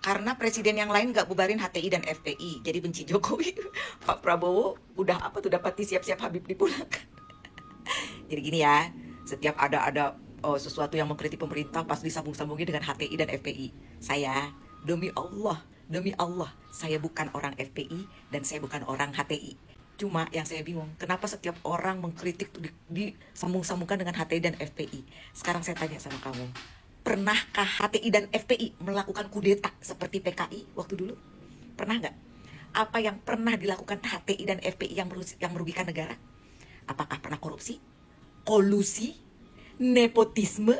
karena presiden yang lain nggak bubarin HTI dan FPI, jadi benci Jokowi. Pak Prabowo udah apa tuh dapati siap-siap Habib dipulangkan. Jadi gini ya, setiap ada sesuatu yang mengkritik pemerintah pas disambung-sambungin dengan HTI dan FPI. Saya demi Allah, saya bukan orang FPI dan saya bukan orang HTI. Cuma yang saya bingung, kenapa setiap orang mengkritik tuh disambung-sambungkan dengan HTI dan FPI. Sekarang saya tanya sama kamu, pernahkah HTI dan FPI melakukan kudeta seperti PKI waktu dulu? Pernah nggak? Apa yang pernah dilakukan HTI dan FPI yang merugikan negara? Apakah pernah korupsi, kolusi, nepotisme?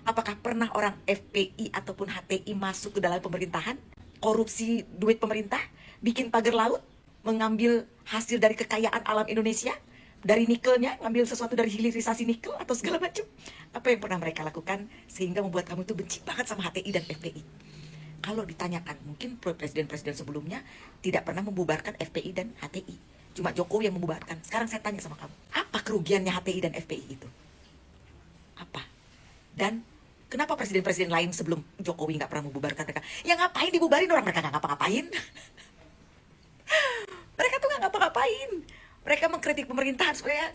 Apakah pernah orang FPI ataupun HTI masuk ke dalam pemerintahan, korupsi duit pemerintah, bikin pagar laut, mengambil hasil dari kekayaan alam Indonesia, dari nikelnya, ngambil sesuatu dari hilirisasi nikel atau segala macam? Apa yang pernah mereka lakukan sehingga membuat kamu itu benci banget sama HTI dan FPI? Kalau ditanyakan, mungkin presiden-presiden sebelumnya tidak pernah membubarkan FPI dan HTI. Cuma Jokowi yang membubarkan. Sekarang saya tanya sama kamu, apa kerugiannya HTI dan FPI itu? Apa? Dan kenapa presiden-presiden lain sebelum Jokowi nggak pernah membubarkan mereka? Ya ngapain dibubarin, orang mereka nggak ngapa-ngapain. Mereka tuh nggak ngapa-ngapain. Mereka mengkritik pemerintahan supaya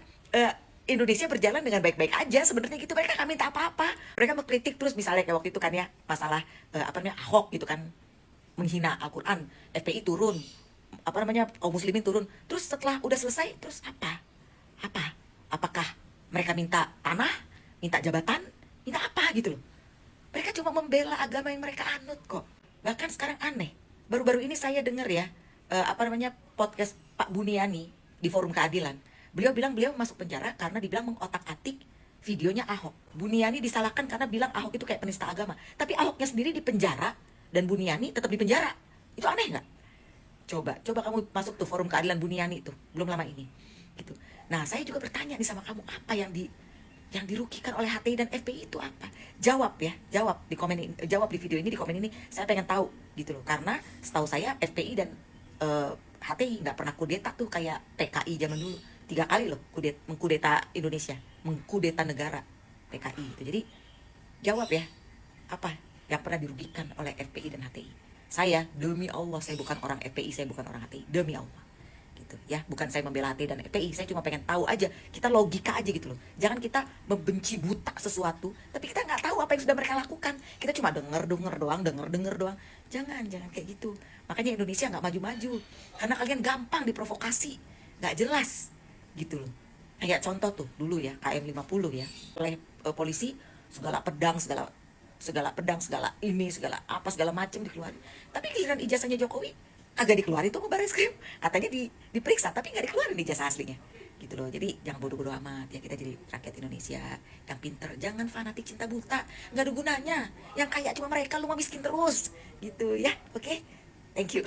Indonesia berjalan dengan baik-baik aja. Sebenarnya gitu, mereka nggak minta apa-apa. Mereka mengkritik terus, misalnya kayak waktu itu kan ya, masalah Ahok gitu kan, menghina Al-Quran, FPI turun, kaum muslimin turun. Terus setelah udah selesai, terus apakah mereka minta tanah, minta jabatan, minta apa gitu loh? Mereka cuma membela agama yang mereka anut kok. Bahkan sekarang aneh, baru-baru ini saya dengar ya, podcast Pak Buniani di Forum Keadilan. Beliau bilang beliau masuk penjara karena dibilang mengotak-atik videonya Ahok. Buniani disalahkan karena bilang Ahok itu kayak penista agama. Tapi Ahoknya sendiri di penjara dan Buniani tetap di penjara. Itu aneh nggak? Coba kamu masuk tuh Forum Keadilan Buniani itu belum lama ini. Gitu. Nah, saya juga bertanya nih sama kamu, apa yang dirugikan oleh HTI dan FPI itu apa? Jawab di komen ini, jawab di video ini, di komen ini. Saya pengen tahu gitu loh. Karena setahu saya FPI dan HTI nggak pernah kudeta tuh kayak PKI zaman dulu. 3 kali loh mengkudeta Indonesia, mengkudeta negara PKI itu. Jadi jawab ya, apa yang pernah dirugikan oleh FPI dan HTI? Saya demi Allah, saya bukan orang FPI, saya bukan orang HTI, demi Allah gitu ya. Bukan saya membela HTI dan FPI, saya cuma pengen tahu aja, kita logika aja gitu loh. Jangan kita membenci buta sesuatu tapi kita nggak tahu apa yang sudah mereka lakukan. Kita cuma denger doang. Jangan kayak gitu. Makanya Indonesia nggak maju-maju karena kalian gampang diprovokasi, nggak jelas gitu loh. Kayak contoh tuh dulu ya, KM 50 ya, oleh polisi, segala pedang, segala macam dikeluarin. Tapi giliran ijazahnya Jokowi agak dikeluarin tuh ke Barreskrim, katanya diperiksa tapi nggak dikeluarin ijazah aslinya gitu loh. Jadi jangan bodoh-bodoh amat ya, kita jadi rakyat Indonesia yang pinter, jangan fanatik cinta buta, nggak ada gunanya. Yang kaya cuma mereka, lu mah miskin terus gitu ya. Oke, thank you.